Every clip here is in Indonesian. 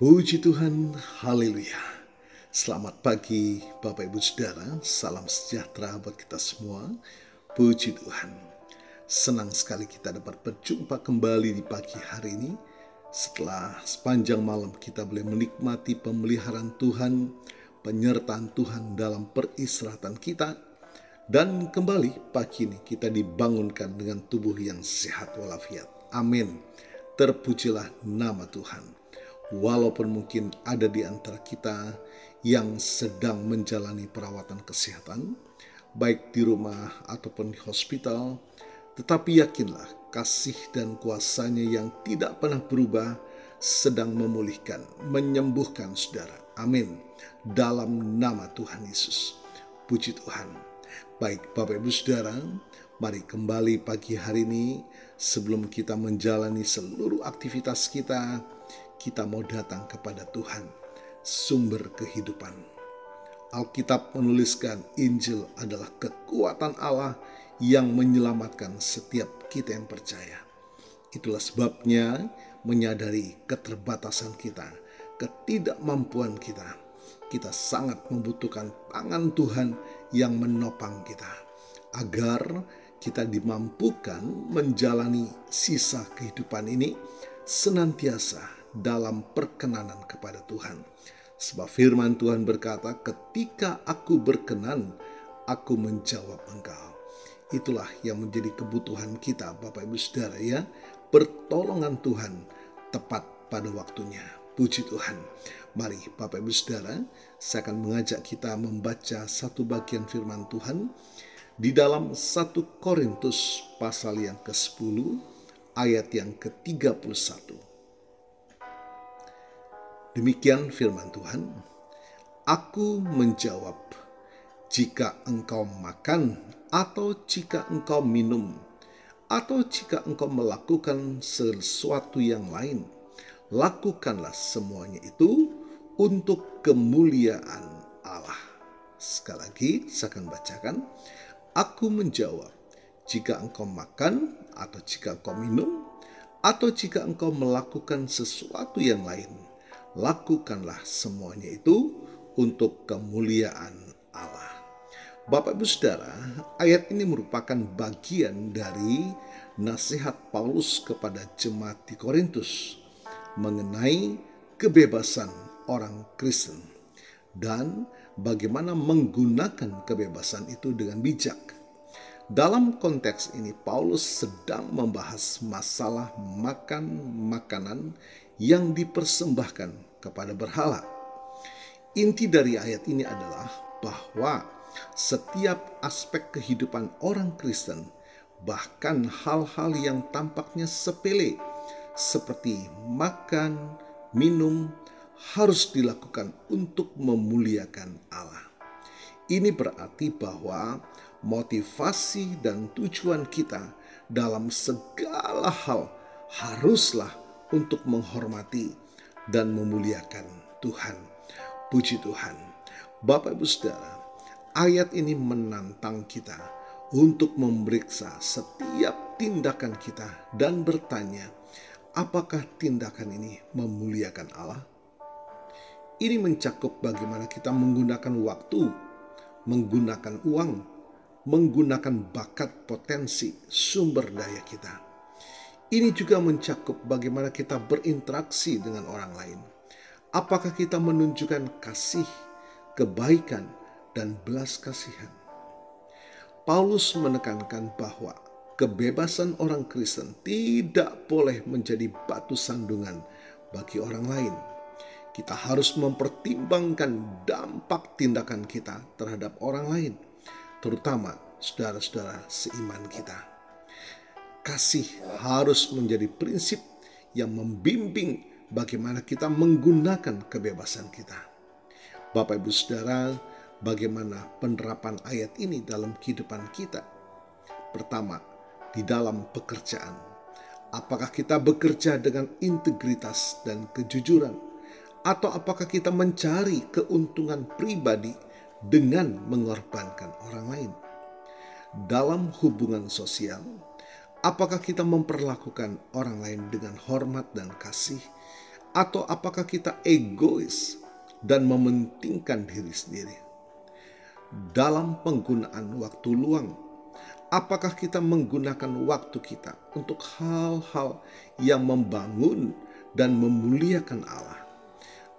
Puji Tuhan, haleluya. Selamat pagi Bapak Ibu Saudara, salam sejahtera buat kita semua. Puji Tuhan. Senang sekali kita dapat berjumpa kembali di pagi hari ini. Setelah sepanjang malam kita boleh menikmati pemeliharaan Tuhan, penyertaan Tuhan dalam peristirahatan kita. Dan kembali pagi ini kita dibangunkan dengan tubuh yang sehat walafiat. Amin. Terpujilah nama Tuhan. Walaupun mungkin ada di antara kita yang sedang menjalani perawatan kesehatan, baik di rumah ataupun di hospital, tetapi yakinlah kasih dan kuasanya yang tidak pernah berubah sedang memulihkan, menyembuhkan saudara. Amin. Dalam nama Tuhan Yesus. Puji Tuhan. Baik Bapak Ibu Saudara, mari kembali pagi hari ini sebelum kita menjalani seluruh aktivitas kita mau datang kepada Tuhan, sumber kehidupan. Alkitab menuliskan Injil adalah kekuatan Allah yang menyelamatkan setiap kita yang percaya. Itulah sebabnya menyadari keterbatasan kita, ketidakmampuan kita sangat membutuhkan tangan Tuhan yang menopang kita, agar kita dimampukan menjalani sisa kehidupan ini senantiasa dalam perkenanan kepada Tuhan. Sebab firman Tuhan berkata, ketika aku berkenan, aku menjawab engkau. Itulah yang menjadi kebutuhan kita Bapak Ibu Saudara ya. Pertolongan Tuhan tepat pada waktunya. Puji Tuhan. Mari Bapak Ibu Saudara, saya akan mengajak kita membaca satu bagian firman Tuhan di dalam 1 Korintus pasal yang ke-10 ayat yang ke-31. Demikian firman Tuhan, aku menjawab, jika engkau makan atau jika engkau minum atau jika engkau melakukan sesuatu yang lain, lakukanlah semuanya itu untuk kemuliaan Allah. Sekali lagi saya akan bacakan, aku menjawab, jika engkau makan atau jika engkau minum atau jika engkau melakukan sesuatu yang lain, lakukanlah semuanya itu untuk kemuliaan Allah. Bapak Ibu Saudara, ayat ini merupakan bagian dari nasihat Paulus kepada jemaat di Korintus mengenai kebebasan orang Kristen dan bagaimana menggunakan kebebasan itu dengan bijak. Dalam konteks ini Paulus sedang membahas masalah makan makanan yang dipersembahkan kepada berhala. Inti dari ayat ini adalah bahwa setiap aspek kehidupan orang Kristen, bahkan hal-hal yang tampaknya sepele seperti makan, minum, harus dilakukan untuk memuliakan Allah. Ini berarti bahwa motivasi dan tujuan kita dalam segala hal haruslah untuk menghormati dan memuliakan Tuhan. Puji Tuhan. Bapak Ibu Saudara, ayat ini menantang kita untuk memeriksa setiap tindakan kita dan bertanya, apakah tindakan ini memuliakan Allah? Ini mencakup bagaimana kita menggunakan waktu, menggunakan uang, menggunakan bakat, potensi, sumber daya kita. Ini juga mencakup bagaimana kita berinteraksi dengan orang lain. Apakah kita menunjukkan kasih, kebaikan, dan belas kasihan? Paulus menekankan bahwa kebebasan orang Kristen tidak boleh menjadi batu sandungan bagi orang lain. Kita harus mempertimbangkan dampak tindakan kita terhadap orang lain, terutama saudara-saudara seiman kita. Kasih harus menjadi prinsip yang membimbing bagaimana kita menggunakan kebebasan kita. Bapak Ibu Saudara, bagaimana penerapan ayat ini dalam kehidupan kita? Pertama, di dalam pekerjaan. Apakah kita bekerja dengan integritas dan kejujuran? Atau apakah kita mencari keuntungan pribadi dengan mengorbankan orang lain? Dalam hubungan sosial, apakah kita memperlakukan orang lain dengan hormat dan kasih Atau apakah kita egois dan mementingkan diri sendiri? Dalam penggunaan waktu luang, apakah kita menggunakan waktu kita untuk hal-hal yang membangun dan memuliakan Allah?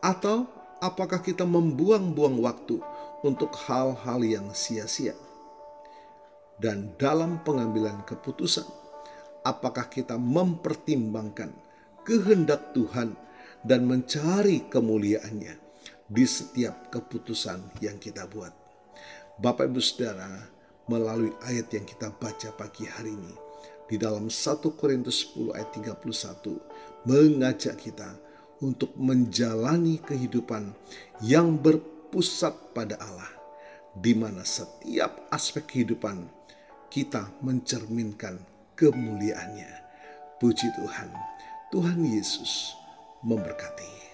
Atau apakah kita membuang-buang waktu untuk hal-hal yang sia-sia? Dan dalam pengambilan keputusan, apakah kita mempertimbangkan kehendak Tuhan dan mencari kemuliaannya di setiap keputusan yang kita buat? Bapak Ibu Saudara, melalui ayat yang kita baca pagi hari ini, di dalam 1 Korintus 10 ayat 31, mengajak kita untuk menjalani kehidupan yang berpusat pada Allah, di mana setiap aspek kehidupan kita mencerminkan kemuliaannya. Puji Tuhan, Tuhan Yesus memberkati.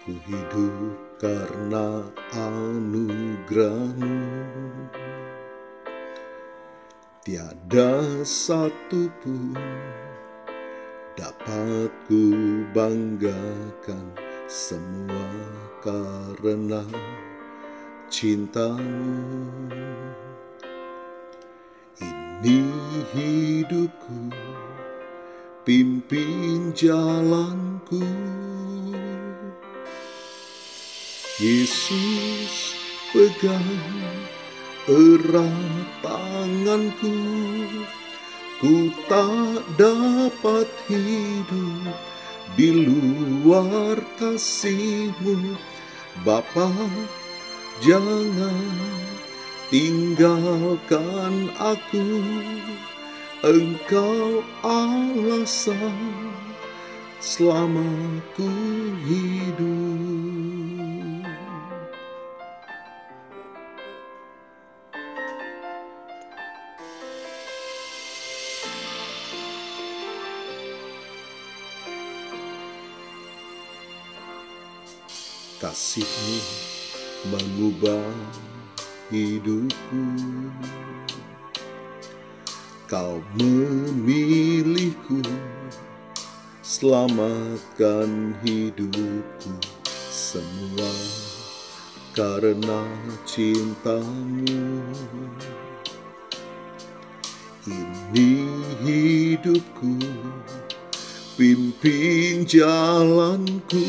Ku hidup karena anugerah-Mu, tiada satu pun dapat ku banggakan, semua karena cinta-Mu. Ini hidupku, pimpin jalanku. Yesus, pegang erat tanganku, ku tak dapat hidup di luar kasih-Mu. Bapa, jangan tinggalkan aku, Engkau alasan selama ku hidup. Kasih-Mu mengubah hidupku, Kau memilihku, selamatkan hidupku, semua karena cinta-Mu. Ini hidupku, pimpin jalanku.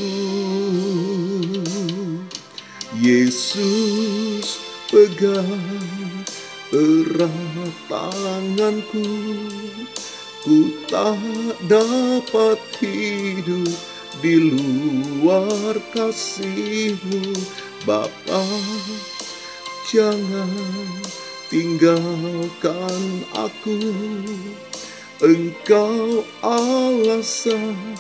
Yesus, pegang erat tanganku, ku tak dapat hidup di luar kasih-Mu. Bapa, jangan tinggalkan aku, Engkau alasan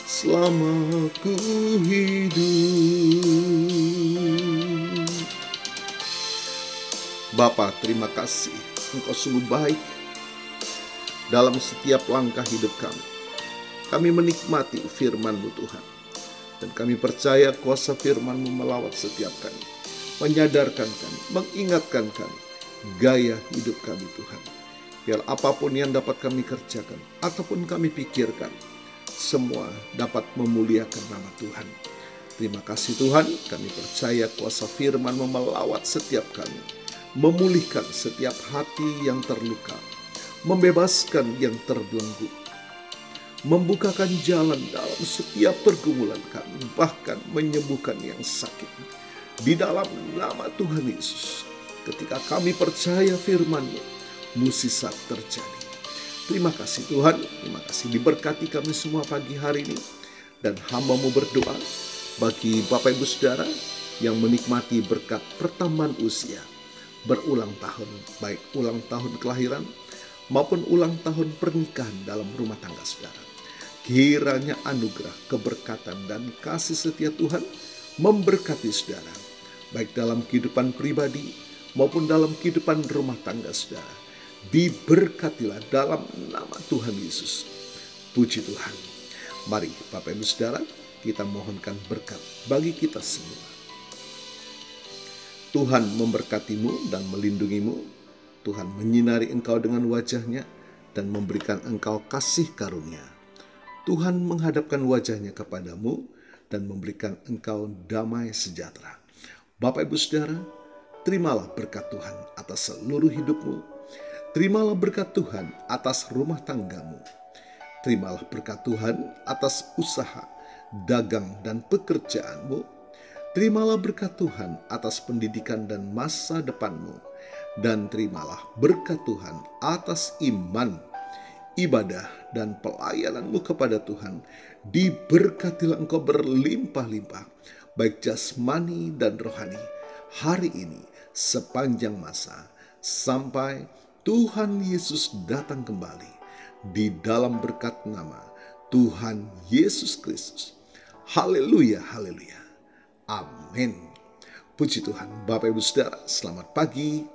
selama ku hidup. Bapa, terima kasih, Engkau sungguh baik dalam setiap langkah hidup kami. Kami menikmati firman-Mu Tuhan, dan kami percaya kuasa firman-Mu melawat setiap kami, menyadarkan kami, mengingatkan kami gaya hidup kami Tuhan. Biar apapun yang dapat kami kerjakan ataupun kami pikirkan, semua dapat memuliakan nama Tuhan. Terima kasih Tuhan, kami percaya kuasa firman-Mu melawat setiap kami, memulihkan setiap hati yang terluka, membebaskan yang terbelenggu, membukakan jalan dalam setiap pergumulan kami, bahkan menyembuhkan yang sakit. Di dalam nama Tuhan Yesus, ketika kami percaya firman-Mu, mukjizat terjadi. Terima kasih Tuhan, terima kasih diberkati kami semua pagi hari ini. Dan hamba-Mu berdoa bagi Bapak Ibu Saudara yang menikmati berkat pertambahan usia, berulang tahun, baik ulang tahun kelahiran maupun ulang tahun pernikahan dalam rumah tangga saudara. Kiranya anugerah, keberkatan, dan kasih setia Tuhan memberkati saudara, baik dalam kehidupan pribadi maupun dalam kehidupan rumah tangga saudara. Diberkatilah dalam nama Tuhan Yesus. Puji Tuhan. Mari Bapak Ibu Saudara, kita mohonkan berkat bagi kita semua. Tuhan memberkatimu dan melindungimu. Tuhan menyinari engkau dengan wajah-Nya dan memberikan engkau kasih karunia. Tuhan menghadapkan wajah-Nya kepadamu dan memberikan engkau damai sejahtera. Bapak Ibu Saudara, terimalah berkat Tuhan atas seluruh hidupmu. Terimalah berkat Tuhan atas rumah tanggamu. Terimalah berkat Tuhan atas usaha, dagang, dan pekerjaanmu. Terimalah berkat Tuhan atas pendidikan dan masa depanmu. Dan terimalah berkat Tuhan atas iman, ibadah, dan pelayananmu kepada Tuhan. Diberkatilah engkau berlimpah-limpah, baik jasmani dan rohani, hari ini sepanjang masa, sampai Tuhan Yesus datang kembali. Di dalam berkat nama Tuhan Yesus Kristus. Haleluya, haleluya. Amin. Puji Tuhan. Bapak Ibu Saudara, selamat pagi.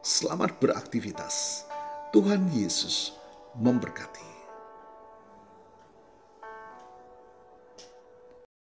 Selamat beraktivitas. Tuhan Yesus memberkati.